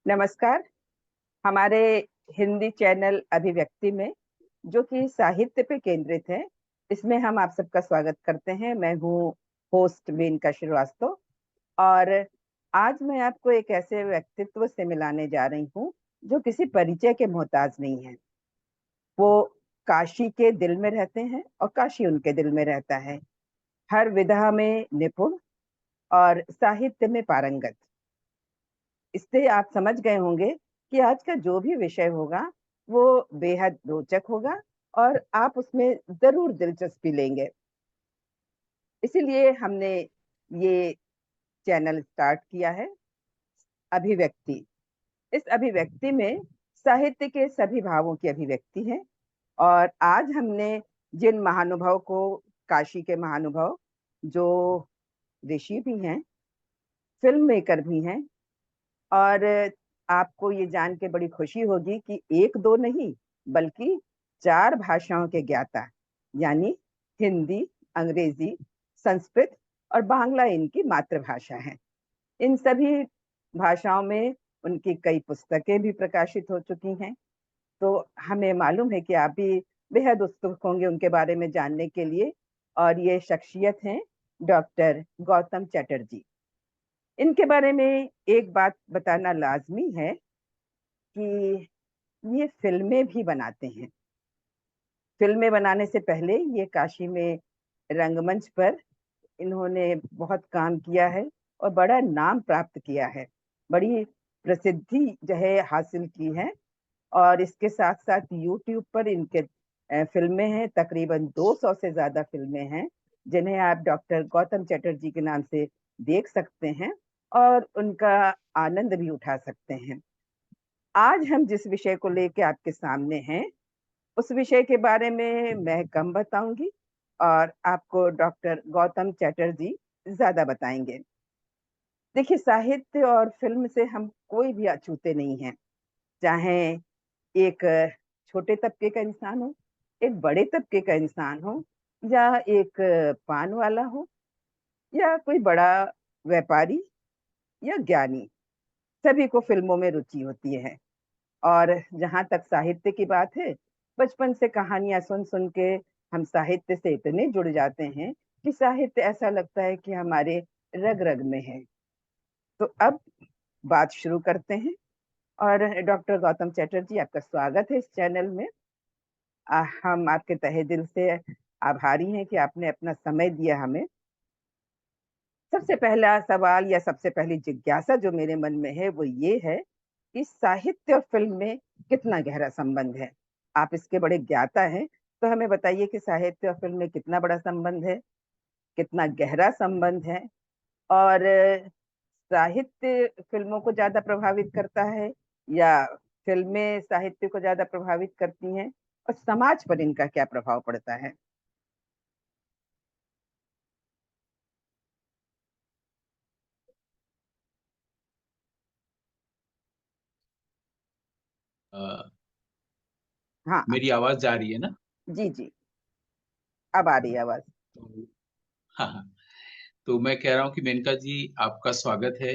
नमस्कार। हमारे हिंदी चैनल अभिव्यक्ति में जो कि साहित्य पे केंद्रित है, इसमें हम आप सबका स्वागत करते हैं। मैं हूँ होस्ट मेनका श्रीवास्तव और आज मैं आपको एक ऐसे व्यक्तित्व से मिलाने जा रही हूँ जो किसी परिचय के मोहताज नहीं है। वो काशी के दिल में रहते हैं और काशी उनके दिल में रहता है। हर विधा में निपुण और साहित्य में पारंगत। इससे आप समझ गए होंगे कि आज का जो भी विषय होगा वो बेहद रोचक होगा और आप उसमें जरूर दिलचस्पी लेंगे। इसीलिए हमने ये चैनल स्टार्ट किया है, अभिव्यक्ति। इस अभिव्यक्ति में साहित्य के सभी भावों की अभिव्यक्ति है। और आज हमने जिन महानुभाव को, काशी के महानुभाव जो ऋषि भी हैं, फिल्म मेकर भी हैं, और आपको ये जान के बड़ी खुशी होगी कि एक दो नहीं बल्कि चार भाषाओं के ज्ञाता, यानी हिंदी, अंग्रेजी, संस्कृत और बांग्ला इनकी मातृभाषा है। इन सभी भाषाओं में उनकी कई पुस्तकें भी प्रकाशित हो चुकी हैं। तो हमें मालूम है कि आप भी बेहद उत्सुक होंगे उनके बारे में जानने के लिए। और ये शख्सियत हैं डॉक्टर गौतम चटर्जी। इनके बारे में एक बात बताना लाजमी है कि ये फिल्में भी बनाते हैं। फिल्में बनाने से पहले ये काशी में रंगमंच पर इन्होंने बहुत काम किया है और बड़ा नाम प्राप्त किया है, बड़ी प्रसिद्धि जो है हासिल की है। और इसके साथ साथ यूट्यूब पर इनके फिल्में हैं, तकरीबन 200 से ज्यादा फिल्में हैं जिन्हें आप डॉक्टर गौतम चटर्जी के नाम से देख सकते हैं और उनका आनंद भी उठा सकते हैं। आज हम जिस विषय को लेके आपके सामने हैं, उस विषय के बारे में मैं कम बताऊंगी और आपको डॉक्टर गौतम चटर्जी ज्यादा बताएंगे। देखिए, साहित्य और फिल्म से हम कोई भी अछूते नहीं हैं। चाहे एक छोटे तबके का इंसान हो, एक बड़े तबके का इंसान हो, या एक पान वाला हो, या कोई बड़ा व्यापारी या ज्ञानी, सभी को फिल्मों में रुचि होती है। और जहाँ तक साहित्य की बात है, बचपन से कहानियां सुन सुन के हम साहित्य से इतने जुड़ जाते हैं कि साहित्य ऐसा लगता है कि हमारे रग रग में है। तो अब बात शुरू करते हैं। और डॉक्टर गौतम चटर्जी, आपका स्वागत है इस चैनल में। हम आपके तहे दिल से आभारी हैं कि आपने अपना समय दिया हमें। सबसे पहला सवाल या सबसे पहली जिज्ञासा जो मेरे मन में है वो ये है कि साहित्य और फिल्म में कितना गहरा संबंध है। आप इसके बड़े ज्ञाता हैं, तो हमें बताइए कि साहित्य और फिल्म में कितना बड़ा संबंध है, कितना गहरा संबंध है। और साहित्य फिल्मों को ज्यादा प्रभावित करता है या फिल्में साहित्य को ज्यादा प्रभावित करती हैं, और समाज पर इनका क्या प्रभाव पड़ता है? अ, हाँ। मेरी आवाज जा रही है ना? जी जी, अब आ रही है आवाज। तो हाँ, हाँ। तो मैं कह रहा हूँ कि मेनका जी, आपका स्वागत है,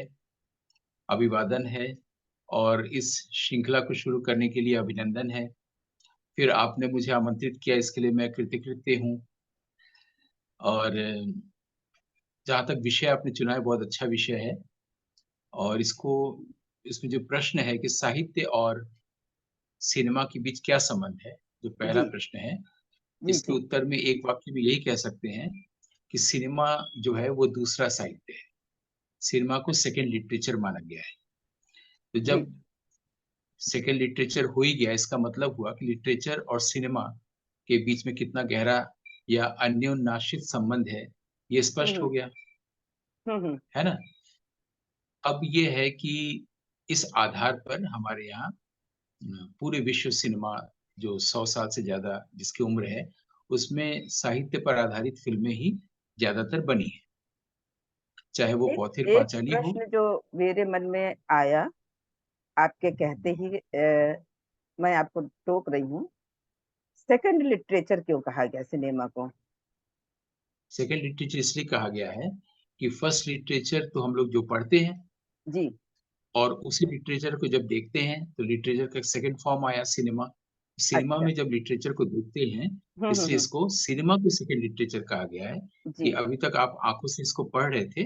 अभिवादन है और इस श्रृंखला को शुरू करने के लिए अभिनंदन है। फिर आपने मुझे आमंत्रित किया, इसके लिए मैं कृतकृत्य हूँ। और जहाँ तक विषय आपने चुना है, बहुत अच्छा विषय है। और इसमें जो प्रश्न है कि साहित्य और सिनेमा के बीच क्या संबंध है, जो पहला जी प्रश्न है, जी इसके जी उत्तर में एक वाक्य में यही कह सकते हैं कि सिनेमा जो है वो दूसरा साहित्य है। सिनेमा को सेकंड लिटरेचर माना गया है। तो जी। जब सेकंड लिटरेचर हो ही गया, इसका मतलब हुआ कि लिटरेचर और सिनेमा के बीच में कितना गहरा या अन्योन्याश्रित संबंध है, ये स्पष्ट हो हम्म गया, हम्म। है ना? अब ये है कि इस आधार पर हमारे यहाँ पूरे विश्व सिनेमा, जो 100 साल से ज्यादा जिसकी उम्र है, उसमें साहित्य पर आधारित फिल्में ही ज्यादातर बनी है, चाहे वो एक पौथिर एक पांचाली हो। प्रश्न जो मेरे मन में आया आपके कहते ही, मैं आपको टोक रही हूँ। सेकंड लिटरेचर क्यों कहा गया सिनेमा को? सेकंड लिटरेचर इसलिए कहा गया है कि फर्स्ट लिटरेचर तो हम लोग जो पढ़ते हैं, जी और उसी लिटरेचर को जब देखते हैं तो लिटरेचर का एक सेकंड फॉर्म आया सिनेमा। सिनेमा अच्छा। में जब लिटरेचर को देखते हैं, इसलिए हम्म। इसको सिनेमा के सेकंड लिटरेचर कहा गया है। कि जी। अभी तक आप आंखों से इसको पढ़ रहे थे,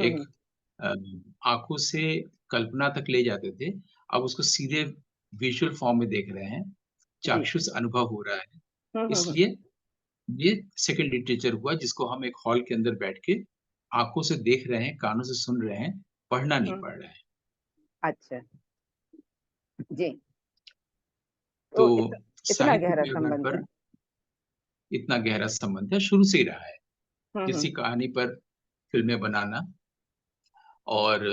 एक हम्म। अ, आंखों से कल्पना तक ले जाते थे, अब उसको सीधे विजुअल फॉर्म में देख रहे हैं, जी। चाक्षुष अनुभव हो रहा है। हम्म। इसलिए ये सेकंड लिटरेचर हुआ जिसको हम एक हॉल के अंदर बैठ के आंखों से देख रहे हैं, कानों से सुन रहे हैं, पढ़ना नहीं हम्म। पढ़ रहे हैं। अच्छा। जी। तो तो इतना साहित्य गहरा के आधार संबंध है। पर इतना गहरा संबंध है, शुरू से ही रहा है। किसी हम्म। कहानी पर फ़िल्में बनाना, और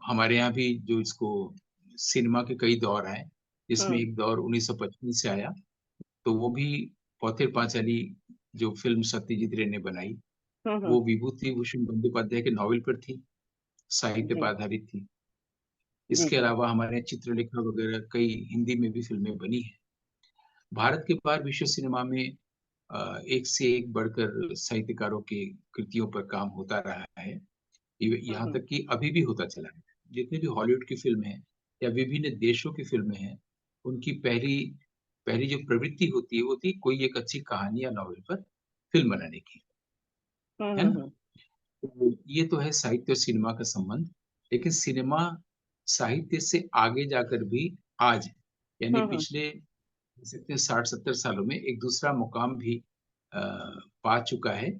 हमारे यहाँ भी जो इसको सिनेमा के कई दौर आए, जिसमें हम्म। एक दौर 1955 से आया, तो वो भी पौथिर पांचाली जो फ़िल्म सत्यजीत रे ने बनाई, हम्म। वो विभूति भूषण बंदोपाध्याय के नॉवेल पर थी, साहित्य पर जी। आधारित थी। जी। इसके जी। अलावा हमारे यहाँ चित्रलेखा वगैरह कई हिंदी में भी फ़िल्में बनी हैं। भारत के बाहर विश्व सिनेमा में एक से एक बढ़कर साहित्यकारों की कृतियों पर काम होता रहा है। यहाँ हम्म। तक कि अभी भी होता चला है। जितनी भी हॉलीवुड की फ़िल्में हैं या विभिन्न देशों की फ़िल्में हैं, उनकी पहली पहली जो प्रवृत्ति होती है कोई एक अच्छी कहानी या नॉवेल पर फ़िल्म बनाने की, है ना? हम्म। तो ये तो है साहित्य और सिनेमा का संबंध, लेकिन सिनेमा साहित्य से आगे जाकर भी आज, यानी हम्म। पिछले सकते हैं 60-70 सालों में एक दूसरा मुकाम भी अ, पा चुका है।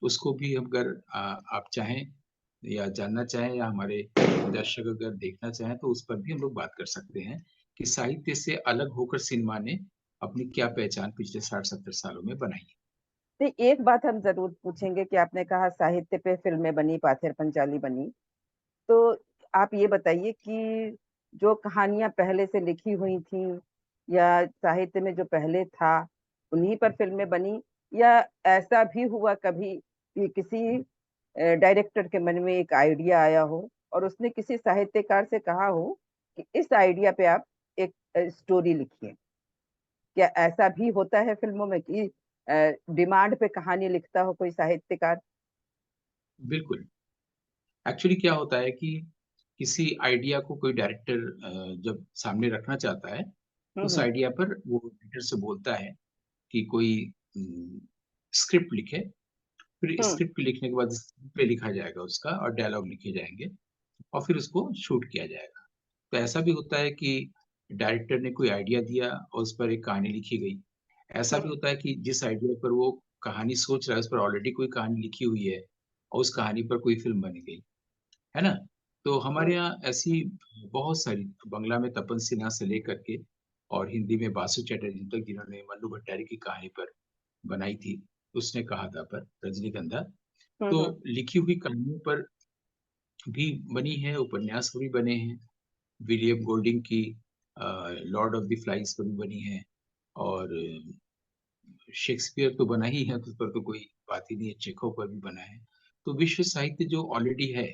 उसको भी अगर आप चाहें या जानना चाहें या हमारे दर्शक अगर देखना चाहें तो उस पर भी हम लोग बात कर सकते हैं कि साहित्य से अलग होकर सिनेमा ने अपनी क्या पहचान पिछले 60-70 सालों में बनाई है। नहीं, एक बात हम जरूर पूछेंगे कि आपने कहा साहित्य पे फिल्में बनी, पाथेर पंचाली बनी, तो आप ये बताइए कि जो कहानियां पहले से लिखी हुई थी या साहित्य में जो पहले था उन्हीं पर फिल्में बनी, या ऐसा भी हुआ कभी कि किसी डायरेक्टर के मन में एक आइडिया आया हो और उसने किसी साहित्यकार से कहा हो कि इस आइडिया पे आप एक स्टोरी लिखिए? क्या ऐसा भी होता है फिल्मों में कि डिमांड पे कहानी लिखता हो कोई साहित्यकार? बिल्कुल। एक्चुअली क्या होता है कि किसी आइडिया को कोई डायरेक्टर जब सामने रखना चाहता है, तो उस हम्म। आइडिया पर वो राइटर से बोलता है कि कोई स्क्रिप्ट लिखे, फिर हम्म। स्क्रिप्ट लिखने के बाद स्क्रीन प्ले लिखा जाएगा उसका और डायलॉग लिखे जाएँगे और फिर उसको शूट किया जाएगा। तो ऐसा भी होता है कि डायरेक्टर ने कोई आइडिया दिया और उस पर एक कहानी लिखी गई। ऐसा भी हम्म। होता है कि जिस आइडिया पर वो कहानी सोच रहा है, उस पर ऑलरेडी कोई कहानी लिखी हुई है और उस कहानी पर कोई फ़िल्म बन गई, है ना? तो हमारे हम्म। यहाँ ऐसी बहुत सारी, बंगला में तपन सिन्हा से लेकर के और हिंदी में बासु चैटर्जी तक जिन्होंने मन्नू भट्टारी की कहानी पर बनाई थी, उसने कहा था पर रजनीगंधा। तो हम्म। लिखी हुई कहानियों पर भी बनी है, उपन्यास भी बने हैं। विलियम गोल्डिंग की लॉर्ड ऑफ द फ्लाइज़ पर भी बनी है और शेक्सपियर तो बना ही है, उस पर तो कोई बात ही नहीं है, चेखव पर भी बना है। तो विश्व साहित्य जो ऑलरेडी है,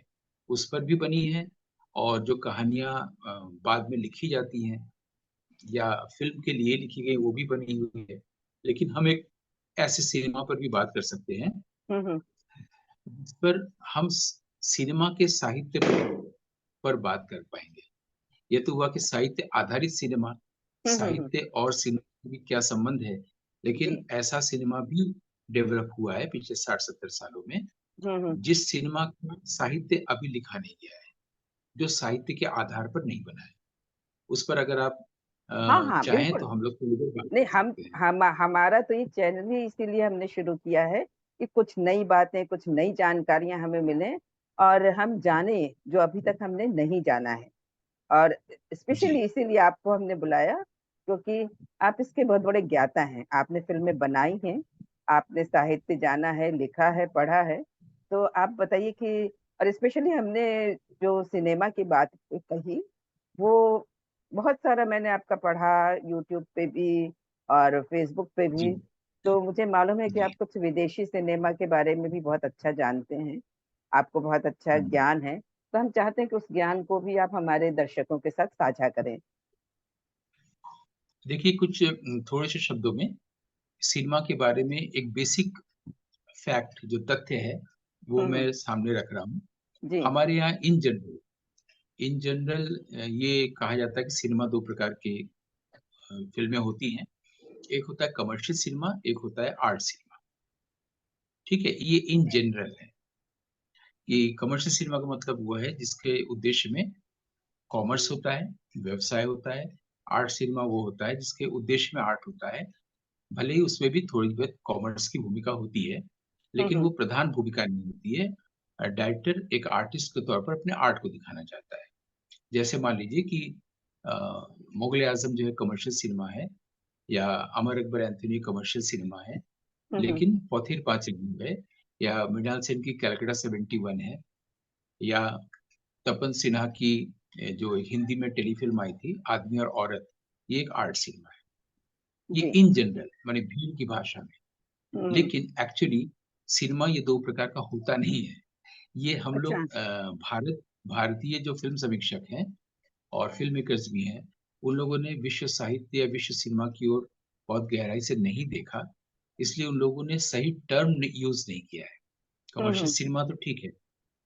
उस पर भी बनी है और जो कहानियाँ बाद में लिखी जाती हैं या फ़िल्म के लिए लिखी गई, वो भी बनी हुई है। लेकिन हम एक ऐसे सिनेमा पर भी बात कर सकते हैं, हम्म। जिस पर हम सिनेमा के साहित्य पर बात कर पाएँगे। ये तो हुआ कि साहित्य आधारित सिनेमा, हम्म। साहित्य और सिनेमा के बीच क्या संबंध है, लेकिन जी। ऐसा सिनेमा भी डेवलप हुआ है पिछले 60-70 सालों में, हम्म। जिस सिनेमा का साहित्य अभी लिखा नहीं गया है, जो साहित्य के आधार पर नहीं बना है। उस पर अगर आप हाँ हाँ, चाहें तो बिल्कुल। हम लोग थोड़ी देर बात नहीं, कर सकते हैं। हमारा तो ये चैनल ही इसीलिए हमने शुरू किया है कि कुछ नई बातें, कुछ नई जानकारियां हमें मिलें और हम जाने जो अभी तक हमने नहीं जाना है। और जी। स्पेशली इसीलिए आपको हमने बुलाया क्योंकि आप इसके बहुत बड़े ज्ञाता हैं। आपने फिल्में बनाई हैं, आपने साहित्य जाना है, लिखा है, पढ़ा है। तो आप बताइए कि और स्पेशली हमने जो सिनेमा की बात कही, वो बहुत सारा मैंने आपका पढ़ा यूट्यूब पे भी और फेसबुक पे जी, भी। तो मुझे मालूम है कि जी। आप कुछ विदेशी सिनेमा के बारे में भी बहुत अच्छा जानते हैं, आपको बहुत अच्छा हुँ। ज्ञान है। तो हम चाहते हैं कि उस ज्ञान को भी आप हमारे दर्शकों के साथ साझा करें। देखिए कुछ थोड़े से शब्दों में सिनेमा के बारे में एक बेसिक फैक्ट जो तथ्य है, वो हम्म। मैं सामने रख रहा हूँ। जी। हमारे यहाँ इन जनरल इन जनरल ये कहा जाता है कि सिनेमा दो प्रकार के फिल्में होती हैं। एक होता है कमर्शियल सिनेमा, एक होता है आर्ट सिनेमा। ठीक है, ये इन जनरल है कि कमर्शियल सिनेमा का मतलब वो है जिसके उद्देश्य में कॉमर्स होता है, व्यवसाय होता है। आर्ट सिनेमा वो होता है जिसके उद्देश्य में आर्ट होता है। भले ही उसमें भी थोड़ी बहुत कॉमर्स की भूमिका होती है, लेकिन हम्म। वो प्रधान भूमिका नहीं होती है। डायरेक्टर एक आर्टिस्ट के तौर पर अपने आर्ट को दिखाना चाहता है। जैसे मान लीजिए कि मुगले आजम जो है कमर्शियल सिनेमा है, या Amar Akbar Anthony commercial cinema है, हम्म। लेकिन पॉथीर पांचेली है, या मृणाल सेन की कैलकाटा 71 है, या तपन सिन्हा की जो हिंदी में टेलीफिल्म आई थी आदमी और औरत, ये एक आर्ट सिनेमा है। ये जी। इन जनरल माने भीड़ की भाषा में। हम्म। लेकिन एक्चुअली सिनेमा ये दो प्रकार का होता नहीं है। ये हम अच्छा। लोग भारतीय जो फिल्म समीक्षक हैं और फिल्म मेकर्स भी हैं, उन लोगों ने विश्व साहित्य या विश्व सिनेमा की ओर बहुत गहराई से नहीं देखा, इसलिए उन लोगों ने सही टर्म यूज नहीं किया है। कमर्शियल हम्म। सिनेमा तो ठीक है,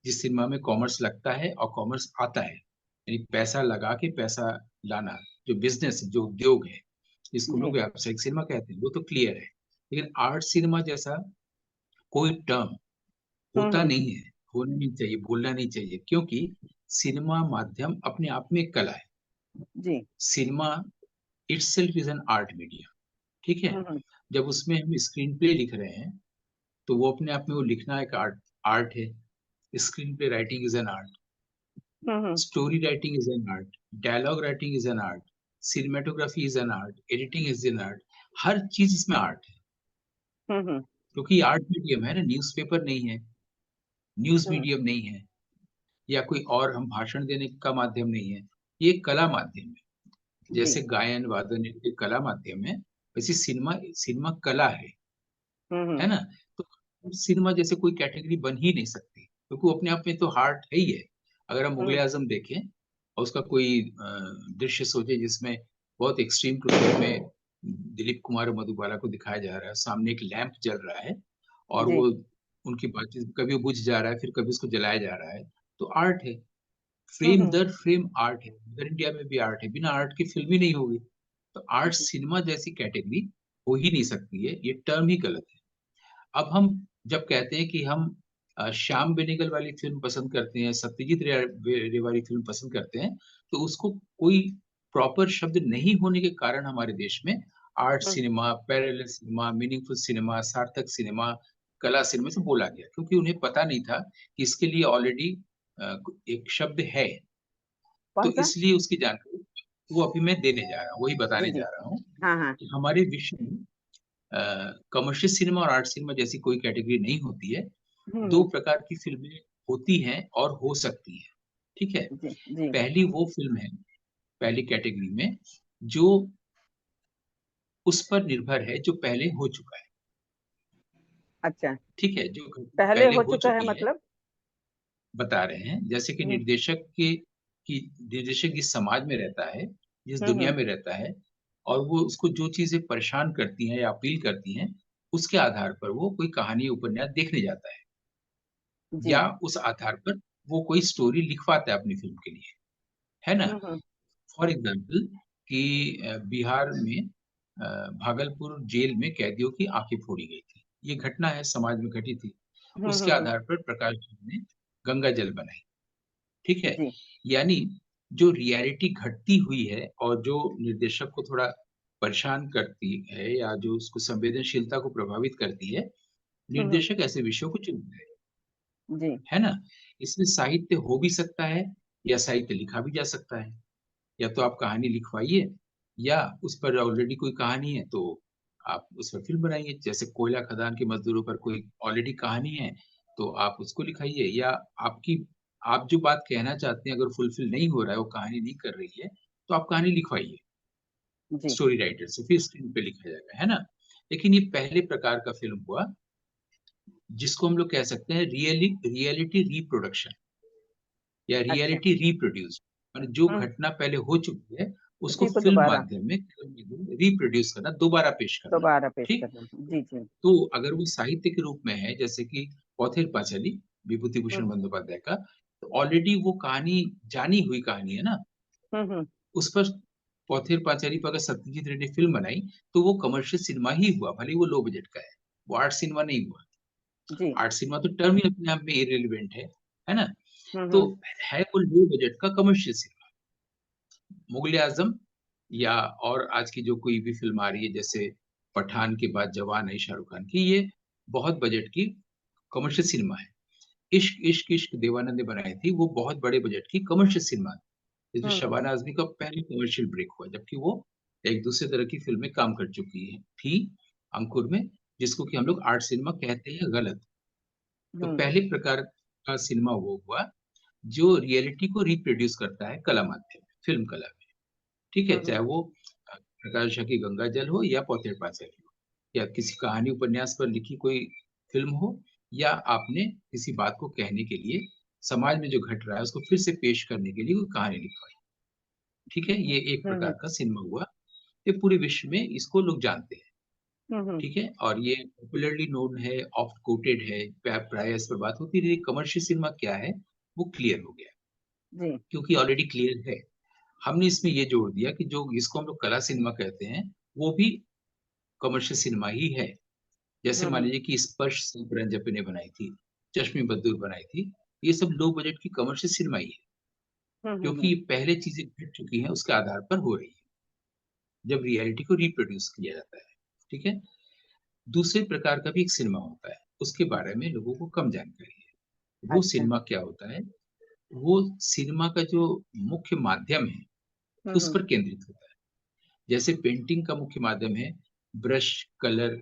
जिस सिनेमा में कॉमर्स लगता है और कॉमर्स आता है, यानी पैसा लगा के पैसा लाना, जो बिजनेस जो उद्योग है, जिसको हम लोग जी। व्यावसायिक सिनेमा कहते हैं, वो तो क्लियर है। लेकिन आर्ट सिनेमा जैसा कोई टर्म होता हम्म। नहीं है, होना नहीं चाहिए, बोलना नहीं चाहिए, क्योंकि सिनेमा माध्यम अपने आप में एक कला है। जी। Cinema itself is an art media. ठीक है, हम्म। जब उसमें हम स्क्रीन प्ले लिख रहे हैं, तो वो अपने आप में वो लिखना एक आर्ट आर्ट है। Screenplay writing is an art, hmm. Story writing is an art, dialogue writing is an art, cinematography is an art, editing is an art. हर चीज इसमें आर्ट है, हम्म। क्योंकि आर्ट मीडियम है ना, न्यूज़पेपर नहीं है, न्यूज हम्म। मीडियम नहीं है, या कोई और हम भाषण देने का माध्यम नहीं है। ये एक कला माध्यम है। जी। जैसे गायन वादन एक कला माध्यम है, वैसे सिनेमा सिनेमा कला है हम्म। ना। तो सिनेमा जैसे कोई कैटेगरी बन ही नहीं सकती, क्योंकि वो अपने आप में तो हार्ट है ही है। अगर हम मुगले हम्म। आजम देखें और उसका कोई दृश्य सोचे जिसमें बहुत एक्सट्रीम क्लोज में दिलीप कुमार और मधुबाला को दिखाया जा रहा है, सामने एक लैंप जल रहा है और जी। वो उनकी बातचीत कभी वो बुझ जा रहा है, फिर कभी उसको जलाया जा रहा है, तो आर्ट है। फ्रेम हम्म। दर फ्रेम आर्ट है। इधर इंडिया में भी आर्ट है, बिना आर्ट की फिल्म ही नहीं होगी। तो आर्ट जी। सिनेमा जैसी कैटेगरी हो ही नहीं सकती है, ये टर्म ही गलत है। अब हम जब कहते हैं कि हम श्याम बेनेगल वाली फिल्म पसंद करते हैं, सत्यजीत रे वाली फिल्म पसंद करते हैं, तो उसको कोई प्रॉपर शब्द नहीं होने के कारण हमारे देश में art hmm. Cinema, parallel cinema, meaningful cinema, सार्थक सिनेमा, कला सिनेमा से बोला गया, क्योंकि उन्हें पता नहीं था कि इसके लिए ऑलरेडी एक शब्द है। तो कौन सा? इसलिए उसकी जानकारी वो अभी मैं देने जा रहा हूँ, वही जी। बताने जी। जा रहा हूँ हाँ हाँ। कि हमारे विश्व में कमर्शियल सिनेमा और आर्ट सिनेमा जैसी कोई कैटेगरी नहीं होती है। दो हम्म। प्रकार की फिल्में होती हैं और हो सकती हैं। ठीक है, जी। जी। पहली वो फिल्म है, पहली कैटेगरी में, जो उस पर निर्भर है जो पहले हो चुका है। अच्छा। ठीक है, जो घटना पहले पहले हो हो चुका है चुकी है, मतलब? बता रहे हैं। जैसे कि हम्म। निर्देशक जिस समाज में रहता है, जिस दुनिया हम्म। में रहता है, और वो उसको जो चीजें परेशान करती हैं या अपील करती हैं, उसके आधार पर वो कोई कहानी उपन्यास देखने जाता है, जी। या उस आधार पर वो कोई स्टोरी लिखवाता है अपनी फिल्म के लिए, है ना। हम्म। फॉर एग्जाम्पल कि बिहार में भागलपुर जेल में कैदियों की आंखें फोड़ी गई थी, ये घटना है, समाज में घटी थी। उसके हम्म। आधार पर प्रकाश झा ने गंगा जल बनाई। ठीक है, जी। यानी जो रियलिटी घटती हुई है और जो निर्देशक को थोड़ा परेशान करती है, या जो उसको संवेदनशीलता को प्रभावित करती है, हम्म। निर्देशक ऐसे विषयों को चुनता जी। है ना। इसमें साहित्य हो भी सकता है, या साहित्य लिखा भी जा सकता है। या तो आप कहानी लिखवाइए, या उस पर ऑलरेडी कोई कहानी है तो आप उस पर फिल्म बनाइए। जैसे कोयला खदान के मजदूरों पर कोई ऑलरेडी कहानी है, तो आप उसको लिखाइए, या आपकी आप जो बात कहना चाहते हैं अगर फुलफिल नहीं हो रहा है, वो कहानी नहीं कर रही है, तो आप कहानी लिखवाइए जी। स्टोरी राइटर से, फिर स्क्रीन पे लिखा जाएगा, है ना। लेकिन ये पहले प्रकार का फिल्म हुआ, जिसको हम लोग कह सकते हैं रियलिटी रिप्रोडक्शन, या अच्छा। रियलिटी रिप्रोड्यूस, माने जो हम्म। घटना पहले हो चुकी है उसको उसी को फिल्म दोबारा माध्यम में रिप्रोड्यूस करना, दोबारा पेश करना। दोबारा पेश ठीक, करना। जी जी। तो अगर वो साहित्य के रूप में है, जैसे कि पौथिर पांचाली विभूति भूषण हम्म। बंदोपाध्याय का, तो ऑलरेडी वो कहानी जानी हुई कहानी है ना, हम्म। उस पर पौथिर पांचाली पर अगर सत्यजीत रे ने फिल्म बनाई तो वो कमर्शियल सिनेमा ही हुआ, भले ही वो लो बजट का है, वो आर्ट सिनेमा नहीं हुआ। जी। आर्ट सिनेमा तो टर्म ही अपने आप में इररिलेवेंट है ना? तो हम्म। है वो लो बजट का कमर्शियल सिनेमा। मुगले आजम या और आज की जो कोई भी फिल्म आ रही है जैसे पठान के बाद जवान है शाहरुख खान की, ये बहुत बजट की कमर्शियल सिनेमा है। इश्क इश्क इश्क देवानंद ने बनाई थी, वो बहुत बड़े बजट की कमर्शियल सिनेमा है। ये जो हम्म। शबाना आज़मी का पहली कमर्शियल ब्रेक हुआ, जबकि वो एक दूसरे तरह की फ़िल्म में काम कर चुकी है थी अंकुर में, जिसको कि हम लोग आर्ट सिनेमा कहते हैं गलत। तो हम्म। पहले प्रकार का सिनेमा वो हुआ, जो रियलिटी को रिप्रोड्यूस करता है कला माध्यम में, फ़िल्म कला में, ठीक है? चाहे हम्म। वो प्रकाश झा की गंगा जल हो या पौथिर पांचाली हो, या किसी कहानी उपन्यास पर लिखी कोई फ़िल्म हो, या आपने किसी बात को कहने के लिए, समाज में जो घट रहा है उसको फिर से पेश करने के लिए कोई कहानी लिखवाई। ठीक है? ये एक हम्म। प्रकार का सिनेमा हुआ। ये पूरे विश्व में इसको लोग जानते हैं, हम्म। ठीक है? और ये पॉपुलरली नोन है, ऑफ्ट कोटेड है, प्रायः इस पर बात होती रही। कमर्शियल सिनेमा क्या है, वो क्लियर हो गया, जी। क्योंकि ऑलरेडी क्लियर है। हमने इसमें ये जोड़ दिया कि जो जिसको हम लोग कला सिनेमा कहते हैं, वो भी कमर्शियल सिनेमा ही है। जैसे मान हम्म। लीजिए कि स्पर्श रंजन ने बनाई थी, चश्मी बद्दूर बनाई थी, ये सब लो बजट की कमर्शियल सिनेमा ही है, हम्म। क्योंकि पहले चीज़ें घट चुकी हैं, उसके आधार पर हो रही है, जब रियलिटी को रिप्रोड्यूस किया जाता है, ठीक है? दूसरे प्रकार का भी एक सिनेमा होता है, उसके बारे में लोगों को कम जानकारी है। वो अच्छा। सिनेमा क्या होता है? वो सिनेमा का जो मुख्य माध्यम है, उस हम्म। पर केंद्रित होता है। जैसे पेंटिंग का मुख्य माध्यम है ब्रश, कलर,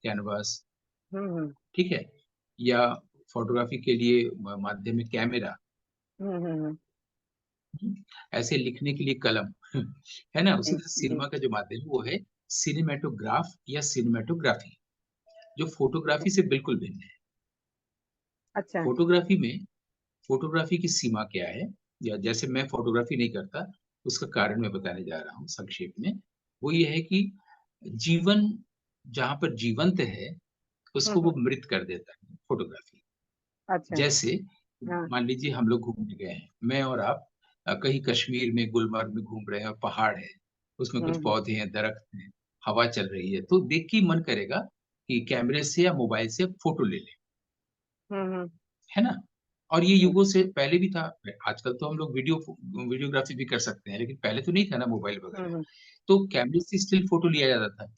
कैनवास, हम्म। ठीक है? या फोटोग्राफी के लिए माध्यम है कैमरा, हम्म। ऐसे लिखने के लिए कलम, है ना? जी। उसी तरह जी। सिनेमा का जो माध्यम है वो है सिनेमैटोग्राफ या सिनेमैटोग्राफी, जो फोटोग्राफी से बिल्कुल भिन्न है। अच्छा। फोटोग्राफी में फोटोग्राफी की सीमा क्या है, या जैसे मैं फोटोग्राफी नहीं करता, उसका कारण मैं बताने जा रहा हूँ संक्षेप में। वो ये है कि जीवन जहाँ पर जीवंत है, उसको वो हम्म। मृत कर देता है फोटोग्राफी। अच्छा। जैसे हाँ। मान लीजिए हम लोग घूमने गए हैं, मैं और आप कहीं कश्मीर में गुलमर्ग में घूम रहे हैं और पहाड़ है, उसमें कुछ हम्म। पौधे हैं, दरख्त हैं, हवा चल रही है, तो देख के ही मन करेगा कि कैमरे से या मोबाइल से फोटो ले लें। हम्म। है ना? और ये जी। युगों से पहले भी था। आजकल तो हम लोग वीडियोग्राफी भी कर सकते हैं, लेकिन पहले तो नहीं था ना मोबाइल वगैरह। हम्म। तो कैमरे से स्टिल फोटो लिया जाता था।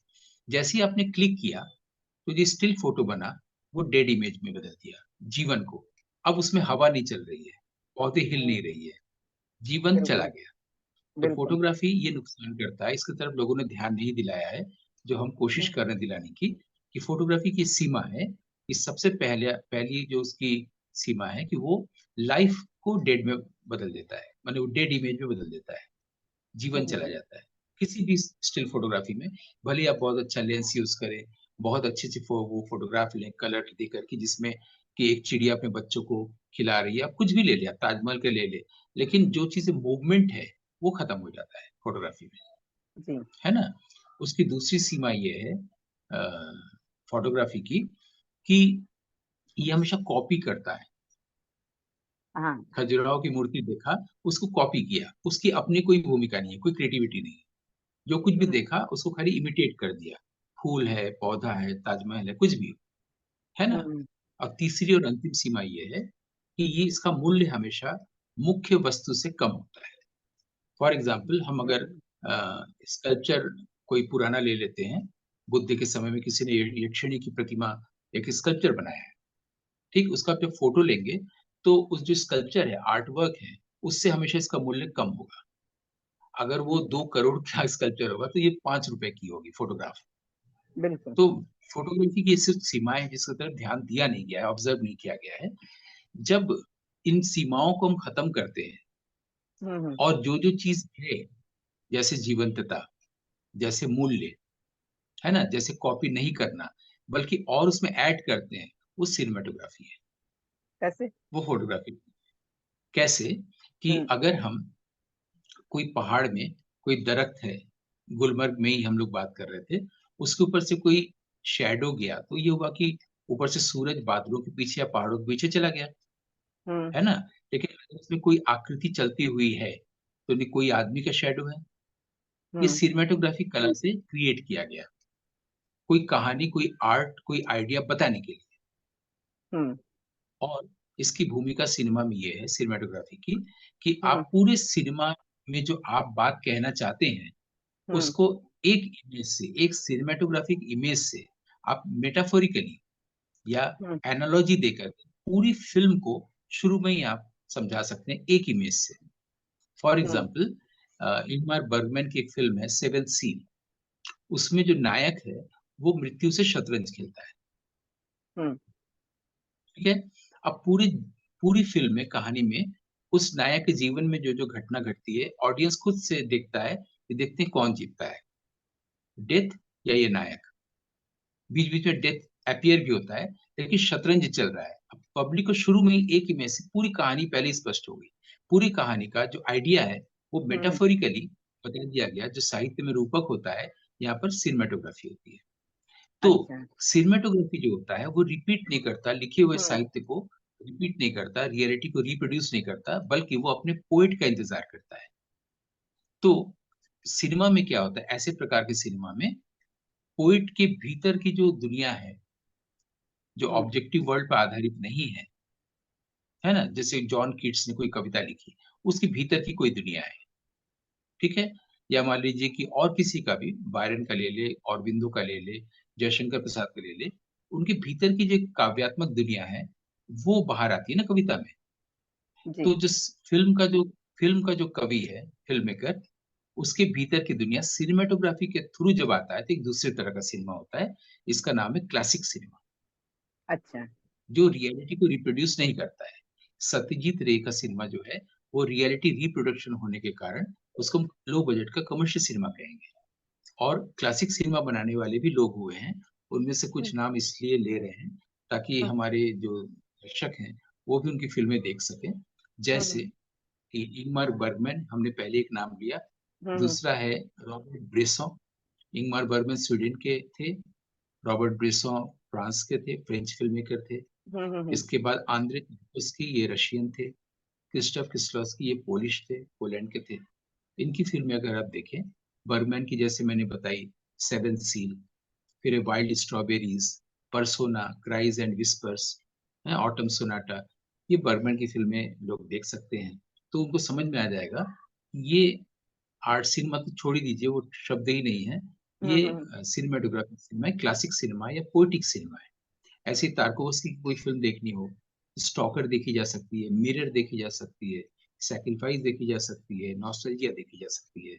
जैसे ही आपने क्लिक किया, तो जो स्टिल फोटो बना, वो डेड इमेज में बदल दिया, जीवन को। अब उसमें हवा नहीं चल रही है, पौधे हिल नहीं रही है, जीवन चला बिल्कुल। गया। तो बिल्कुल। फोटोग्राफी ये नुकसान करता है, इसकी तरफ लोगों ने ध्यान नहीं दिलाया है, जो हम कोशिश हम्म। कर रहे हैं दिलाने की, कि फोटोग्राफी की सीमा है, कि सबसे पहली जो उसकी सीमा है कि वो लाइफ को डेड में बदल देता है, माने वो डेड इमेज में बदल देता है, जीवन चला हम्म। जाता है। किसी भी स्टिल फोटोग्राफी में, भले ही आप बहुत अच्छा लेंस यूज़ करें, बहुत अच्छी-अच्छी वो फोटोग्राफ लें, कलर देकर के, जिसमें कि एक चिड़िया अपने बच्चों को खिला रही है, आप कुछ भी ले लें, आप ताजमहल के ले लें, लेकिन जो चीज़ें मूवमेंट है, वो खत्म हो जाता है फोटोग्राफी में, जी। है ना? उसकी दूसरी सीमा ये है अ, फोटोग्राफी की, कि ये हमेशा कॉपी करता है। हाँ। खजुराहो की मूर्ति देखा, उसको कॉपी किया, उसकी अपनी कोई भूमिका नहीं है, कोई क्रिएटिविटी नहीं है। जो कुछ भी हम्म। देखा उसको खाली इमिटेट कर दिया। फूल है, पौधा है, ताजमहल है, कुछ भी, है ना? हम्म। और तीसरी और अंतिम सीमा ये है कि ये इसका मूल्य हमेशा मुख्य वस्तु से कम होता है। फॉर एग्ज़ाम्पल हम अगर स्कल्पचर कोई पुराना ले लेते हैं, बुद्ध के समय में किसी ने यक्षिणी की प्रतिमा, एक स्कल्पचर बनाया है, ठीक? उसका आप जब फ़ोटो लेंगे, तो उस जो स्कल्पचर है, आर्ट वर्क है, उससे हमेशा इसका मूल्य कम होगा। अगर वो हम्म। 2 करोड़ का स्कल्पचर होगा, तो ये ₹5 की होगी फ़ोटोग्राफ। बिल्कुल। तो फ़ोटोग्राफ़ी की सिर्फ़ सीमाएँ हैं जिसकी तरफ ध्यान दिया नहीं गया है, ऑब्ज़र्व नहीं किया गया है। जब इन सीमाओं को हम ख़त्म करते हैं, हम्म। और जो-जो चीज़ है, जैसे जीवंतता, जैसे मूल्य, है ना? जैसे कॉपी नहीं करना, बल्कि और उसमें ऐड करते हैं, वो सिनेमैटोग्राफ़ी है, कैसे? वो फ़ोटोग्राफ़ी। कैसे? कि हम्म। अगर हम कोई पहाड़ में कोई दरख्त है, गुलमर्ग में ही हम लोग बात कर रहे थे, उसके ऊपर से कोई शैडो गया, तो ये हुआ कि ऊपर से सूरज बादलों के पीछे या पहाड़ों के पीछे चला गया, हम्म। है ना? लेकिन उसमें कोई आकृति चलती हुई है तो नहीं कोई आदमी का शैडो है। ये हम्म। सिनेमेटोग्राफी कला से क्रिएट किया गया, कोई कहानी, कोई आर्ट, कोई आइडिया बताने के लिए। हम्म। और इसकी भूमिका सिनेमा में ये है, सिनेमेटोग्राफी की, कि हम्म। आप पूरे सिनेमा में जो आप बात कहना चाहते हैं हम्म। उसको एक इमेज से, एक सिनेमेटोग्राफिक इमेज से आप मेटाफोरिकली या हम्म। एनालॉजी देकर पूरी फिल्म को शुरू में ही आप समझा सकते हैं एक इमेज से। For hmm. Example, Ingmar Burgman की एक फिल्म है सेवेंथ सील। उसमें जो नायक है वो मृत्यु से शतरंज खेलता है। हम्म। ठीक है। अब पूरी पूरी फिल्म में, कहानी में, उस नायक के जीवन में जो जो घटना घटती है, ऑडियंस खुद से देखता है कि देखते हैं कौन जीतता है, डेथ या ये नायक। बीच बीच में डेथ अपीयर भी होता है, लेकिन शतरंज चल रहा है। अब पब्लिक को शुरू में ही एक इमेज से पूरी कहानी पहले ही स्पष्ट हो गई। पूरी कहानी का जो आइडिया है वो हम्म। मेटाफोरिकली बता दिया गया। जो साहित्य में रूपक होता है, यहाँ पर सिनेमेटोग्राफी होती है। तो अच्छा। सिनेमेटोग्राफी जो होता है वो रिपीट नहीं करता, लिखे हुए हम्म। साहित्य को रिपीट नहीं करता, रियलिटी को रिप्रोड्यूस नहीं करता, बल्कि वो अपने पोइट का इंतजार करता है। तो सिनेमा में क्या होता है, ऐसे प्रकार के सिनेमा में पोइट के भीतर की जो दुनिया है, जो हम्म। ऑब्जेक्टिव वर्ल्ड पर आधारित नहीं है ना? जैसे जॉन कीट्स ने कोई कविता लिखी, उसके भीतर की कोई दुनिया है, ठीक है? या मान लीजिए कि और किसी का भी, बायरन का ले ले, औरबिंदो का ले ले, जयशंकर प्रसाद का ले ले, उनके भीतर की जो काव्यात्मक दुनिया है, वो बाहर आती है ना कविता में। जी। तो जिस फिल्म का जो कवि है, फ़िल्म मेकर, उसके भीतर की दुनिया सिनेमैटोग्राफी के थ्रू जब आता है, तो एक दूसरे तरह का सिनेमा होता है। इसका नाम है क्लासिक सिनेमा। अच्छा। जो रियलिटी को रिप्रोड्यूस नहीं करता है। सत्यजीत रे का सिनेमा जो है, वो रियलिटी रिप्रोडक्शन होने के कारण उसको हम लो बजट का कमर्शियल सिनेमा कहेंगे। और क्लासिक सिनेमा बनाने वाले भी लोग हुए हैं। उनमें से हम्म। कुछ नाम इसलिए ले रहे हैं ताकि हम्म। हमारे जो दर्शक हैं, वो भी उनकी फ़िल्में देख सकें। हम्म। जैसे कि इंगमार बर्गमैन, हमने पहले एक नाम लिया, हम्म। दूसरा है रॉबर्ट ब्रेसॉ। इंगमार बर्गमैन स्वीडन के थे, रॉबर्ट ब्रेसॉ फ्रांस के थे, फ्रेंच फ़िल्म मेकर थे। हम्म। हम्म। इसके बाद आंद्रे किस्लोवस्की, ये रशियन थे। क्रिस्टोफ किस्लोवस्की ये पोलिश थे, पोलैंड के थे। इनकी फ़िल्में अगर आप देखें, बर्गमैन की जैसे मैंने बताई सेवेंथ सील, फिर wild strawberries, persona, cries and whispers, autumn sonata, ये बर्गमैन की फ़िल्में लोग देख सकते हैं। तो उनको समझ में आ जाएगा, ये आर्ट सिनेमा तो छोड़ ही दीजिए, वो शब्द ही नहीं है। ये हम्म। सिनेमैटोग्राफिक सिनेमा है, क्लासिक सिनेमा या पोएटिक सिनेमा है। ऐसे ही तारकोवस्की की कोई फ़िल्म देखनी हो, स्टॉकर देखी जा सकती है, मिरर देखी जा सकती है, सैक्रिफाइस देखी जा सकती है, नॉस्टैल्जिया देखी जा सकती है।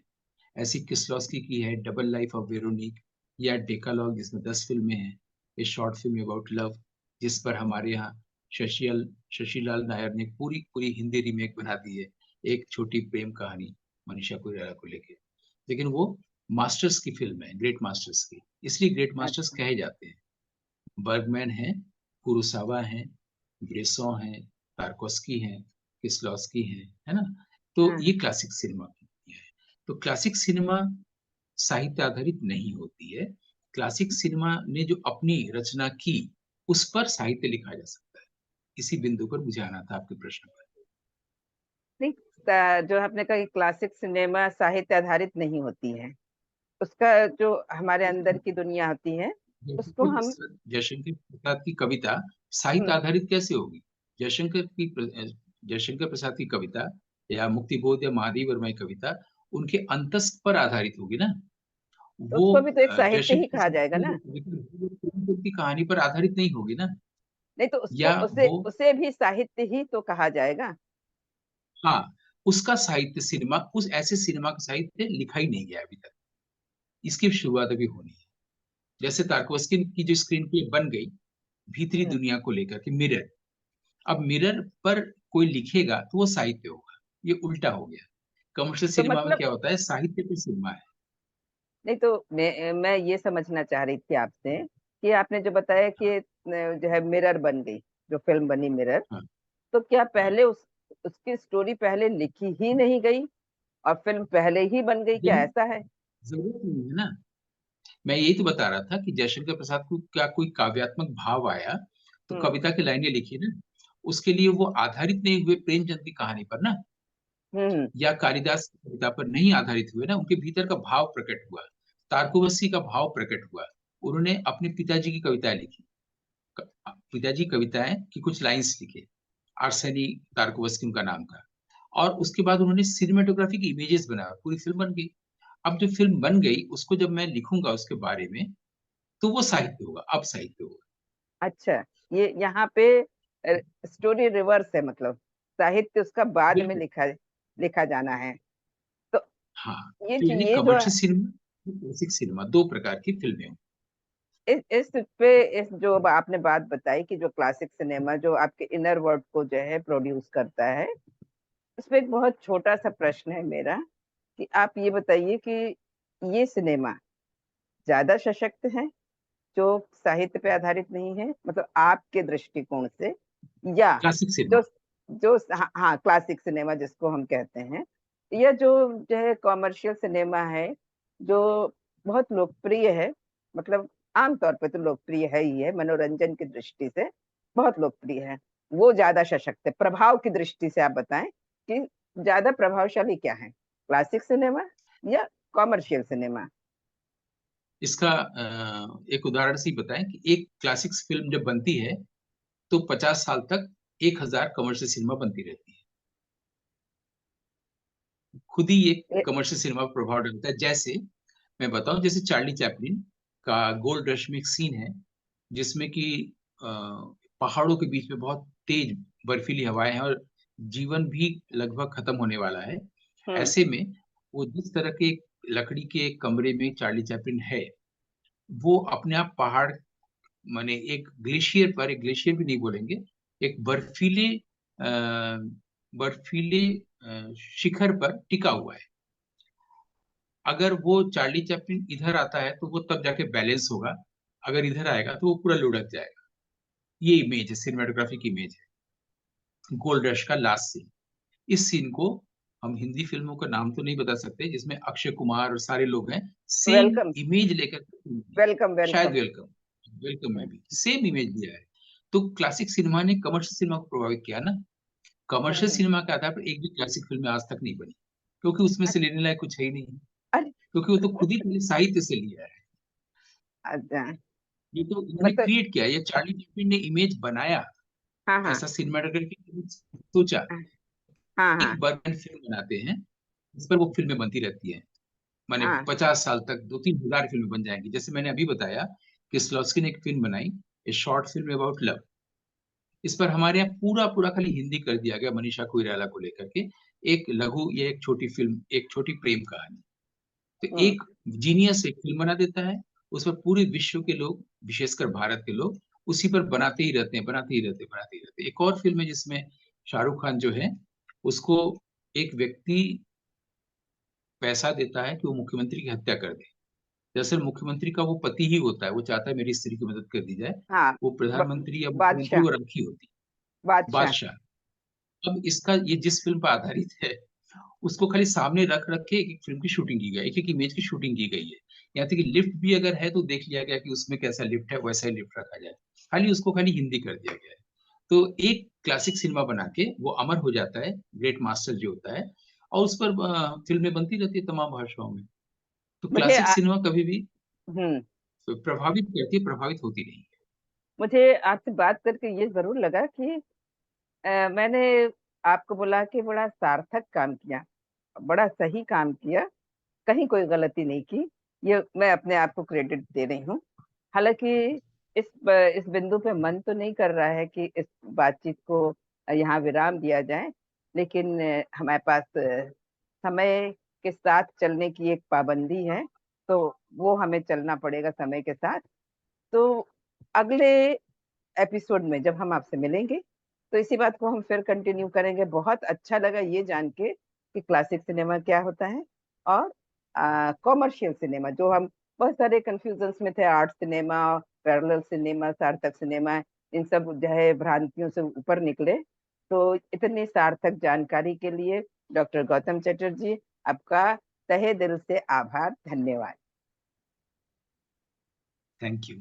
ऐसी किस्लोस्की की है डबल लाइफ ऑफ वेरोनिक, या डेकालॉग जिसमें 10 फ़िल्में हैं, ये शॉर्ट फ़िल्म अबाउट लव, जिस पर हमारे यहाँ शशिलाल नायर ने पूरी पूरी हिंदी रीमेक बना दी है, एक छोटी प्रेम कहानी मनीषा कोइराला को लेके। लेकिन वो मास्टर्स की फ़िल्म है, ग्रेट मास्टर्स की, इसलिए ग्रेट मास्टर्स अच्छा। कहे जाते हैं। बर्गमैन हैं, कुरोसावा हैं, ब्रेसॉ हैं, तारकोस्की हैं, किस्लोस्की हैं, है ना? तो हाँ। ये क्लासिक सिनेमा की दुनिया है। तो क्लासिक सिनेमा साहित्य आधारित नहीं होती है। क्लासिक सिनेमा ने जो अपनी रचना की, उस पर साहित्य लिखा जा सकता है। इसी बिंदु पर मुझे आना था आपके प्रश्न पर। नहीं, जो आपने कहा कि क्लासिक सिनेमा साहित्य आधारित नहीं होती है, उसका जो हमारे अंदर की दुनिया होती है उसको हम। जयशंकर प्रसाद की कविता साहित्य हम्म। आधारित कैसे होगी? जयशंकर प्रसाद की कविता या मुक्तिबोध या महादेव वर्मा की कविता उनके अंतस पर आधारित होगी ना। तो वो उसको भी तो एक साहित्य ही जयशंकर कहा प्रसाद जाएगा की जो ना। कविता है, वो प्रेमचंद की कहानी पर आधारित नहीं होगी ना। नहीं तो उसको या उसे वो, उसे भी साहित्य ही तो कहा जाएगा। हाँ, उसका साहित्य सिनेमा, उस ऐसे सिनेमा का साहित्य लिखा ही नहीं गया अभी तक। इसकी शुरुआत अभी होनी है। जैसे तारकोस्की की जो स्क्रीन प्ले बन गई भीतरी हम्म। दुनिया को लेकर के, मिरर। अब मिरर पर कोई लिखेगा तो वो साहित्य होगा। ये उल्टा हो गया। कमर्शियल तो सिनेमा में मतलब क्या होता है, साहित्य पे सिनेमा है। नहीं तो मैं ये समझना चाह रही थी आपसे कि आपने जो बताया हाँ, कि जो है मिरर बन गई, जो फिल्म बनी मिरर, हाँ, तो क्या हाँ। पहले उसकी स्टोरी पहले लिखी ही नहीं गई और फिल्म पहले ही बन गई, क्या नहीं, ऐसा है? जरूरत नहीं है ना। मैं यही तो बता रहा था कि जयशंकर प्रसाद को क्या कोई काव्यात्मक भाव आया, तो हम्म। कविता की लाइनें लिखी ना। उसके लिए वो आधारित नहीं हुए प्रेमचंद की कहानी पर ना, हम्म। या कालिदास की कविता पर नहीं आधारित हुए ना, उनके भीतर का भाव प्रकट हुआ, तारकुवस्सी का भाव प्रकट हुआ। उन्होंने अपने पिताजी की कविताएं लिखी, पिताजी कविताएं की कुछ लाइंस लिखे, आर्सेनी तारकुवस्की उनका नाम था। और उसके बाद उन्होंने सिनेमेटोग्राफी की इमेजेस बनाया, पूरी फिल्म बन गई। अब जो फिल्म बन गई उसको जब मैं लिखूंगा उसके बारे में, तो वो साहित्य होगा, अब साहित्य होगा। अच्छा, ये यहाँ पे स्टोरी रिवर्स है, मतलब साहित्य उसका बाद में बिल्कुल। लिखा लिखा जाना है। तो हाँ, ये तो यानी ये जो कमर्शियल सिनेमा, क्लासिक सिनेमा, दो प्रकार की फिल्में हों। इस पे इस जो आपने बात बताई कि जो क्लासिक सिनेमा जो आपके इनर वर्ल्ड को जो है प्रोड्यूस करता है, उस पे एक बहुत छोटा सा प्रश्न है मेरा कि आप ये बताइए कि ये सिनेमा ज्यादा सशक्त है जो साहित्य पे आधारित नहीं है, मतलब आपके दृष्टिकोण से, या क्लासिक जो सिनेमा। जो हाँ, हाँ क्लासिक सिनेमा जिसको हम कहते हैं, या जो है कॉमर्शियल सिनेमा है जो बहुत लोकप्रिय है, मतलब आमतौर पे तो लोकप्रिय है ही है, मनोरंजन की दृष्टि से बहुत लोकप्रिय है, वो ज्यादा सशक्त है? प्रभाव की दृष्टि से आप बताएं कि ज्यादा प्रभावशाली क्या है, क्लासिक सिनेमा या कॉमर्शियल सिनेमा? इसका एक उदाहरण से ही बताएं कि एक क्लासिक फिल्म जब बनती है तो 50 साल तक 1000 कमर्शियल सिनेमा बनती रहती है। खुद ही एक कमर्शियल सिनेमा पर प्रभाव डालता है। जैसे मैं बताऊं, जैसे चार्ली चैपलिन का गोल्ड रश में एक सीन है जिसमें कि अ, पहाड़ों के बीच में बहुत तेज बर्फीली हवाएं हैं और जीवन भी लगभग खत्म होने वाला है। हम्म। ऐसे में वो जिस तरह के लकड़ी के एक कमरे में चार्ली चैपलिन है, वो अपने आप पहाड़, माने एक ग्लेशियर भी नहीं बोलेंगे, एक बर्फीले शिखर पर टिका हुआ है। अगर वो चार्ली चैपलिन इधर आता है तो वो तब जाके बैलेंस होगा, अगर इधर आएगा तो वो पूरा लुढ़क जाएगा। ये इमेज है, सिनेमाटोग्राफी की इमेज है गोल्ड रश का लास्ट सीन। इस सीन को हम हिंदी फिल्मों का नाम तो नहीं बता सकते जिसमें अक्षय कुमार और सारे लोग हैं, सेम वेलकम, इमेज लेकर के film बनी है। वेलकम, शायद वेलकम। वेलकम, वेलकम में भी सेम इमेज लिया है। तो क्लासिक सिनेमा ने कमर्शियल सिनेमा को प्रभावित किया ना। कमर्शियल हम्म। सिनेमा के आधार पर एक भी क्लासिक फिल्म आज तक नहीं बनी, क्योंकि उसमें से लेने लायक कुछ है ही नहीं, अरे, क्योंकि वो तो खुद ही पहले साहित्य से लिया है। अच्छा, ये तो इन्होंने मतलब क्रिएट किया, ये चार्ली चैपलिन ने इमेज बनाया, हाँ, हाँ, ऐसा सिनेमाटोग्राफी सोचा। हाँ, एक हाँ, बर्गमैन फिल्म बनाते हैं, इस पर वो फिल्में बनती रहती हैं, माने हाँ, 50 साल तक 2-3 हजार फिल्में बन जाएंगी। जैसे मैंने अभी बताया कि स्लोत्स्की ने एक फिल्म बनाई, ए शॉर्ट फिल्म अबाउट लव। इस पर हमारे यहाँ पूरा पूरा खाली हिंदी कर दिया गया मनीषा कोइराला को लेकर के, एक लघु या एक छोटी फिल्म, एक छोटी प्रेम कहानी। तो हम्म, एक जीनियस एक फिल्म बना देता है, उस पर पूरे विश्व के लोग, विशेषकर भारत के लोग, उसी पर बनाते ही रहते हैं, बनाते ही रहते हैं, बनाते ही रहते हैं। एक और फिल्म है जिसमें शाहरुख खान जो है, उसको एक व्यक्ति पैसा देता है कि वो मुख्यमंत्री की हत्या कर दे। दरअसल मुख्यमंत्री का वो पति ही होता है, वो चाहता है मेरी स्त्री की मदद कर दी जाए। हाँ, वो ब, प्रधानमंत्री या मुख्यमंत्री बादशाह, वो रखी होती है, बादशाह। बादशाह। अब इसका ये जिस फिल्म पर आधारित है, उसको खाली सामने रख रख के एक एक फिल्म की शूटिंग की गई है, एक एक इमेज की शूटिंग की गई है। यहाँ तक कि लिफ्ट भी अगर है तो देख लिया गया कि उसमें कैसा लिफ्ट है, वैसा ही लिफ्ट रखा जाए। खाली उसको खाली हिंदी कर दिया गया है। तो एक क्लासिक सिनेमा बना के वो अमर हो जाता है, ग्रेट मास्टर जो होता है, और उस पर फिल्में बनती रहती है तमाम भाषाओं में। तो मुझे क्लासिक सिनेमा कभी भी हम्म प्रभावित करती है, प्रभावित होती नहीं है। मुझे आपसे बात करके ये जरूर लगा कि मैंने आपको बोला कि बड़ा सार्थक काम किया, बड़ा सही काम किया, कहीं कोई गलती नहीं की, ये मैं अपने आप को क्रेडिट दे रही हूँ। हालांकि इस बिंदु पे मन तो नहीं कर रहा है कि इस बातचीत को यहाँ विराम दिया जाए, लेकिन हमारे पास समय के साथ चलने की एक पाबंदी है, तो वो हमें चलना पड़ेगा समय के साथ। तो अगले एपिसोड में जब हम आपसे मिलेंगे तो इसी बात को हम फिर कंटिन्यू करेंगे। बहुत अच्छा लगा ये जान के कि क्लासिक सिनेमा क्या होता है और कॉमर्शियल सिनेमा, जो हम बहुत सारे कंफ्यूजन्स में थे, आर्ट सिनेमा, पैरेलल सिनेमा, सार्थक सिनेमा, इन सब जो है भ्रांतियों से ऊपर निकले। तो इतनी सार्थक जानकारी के लिए डॉक्टर गौतम चटर्जी, आपका तहे दिल से आभार, धन्यवाद। Thank you.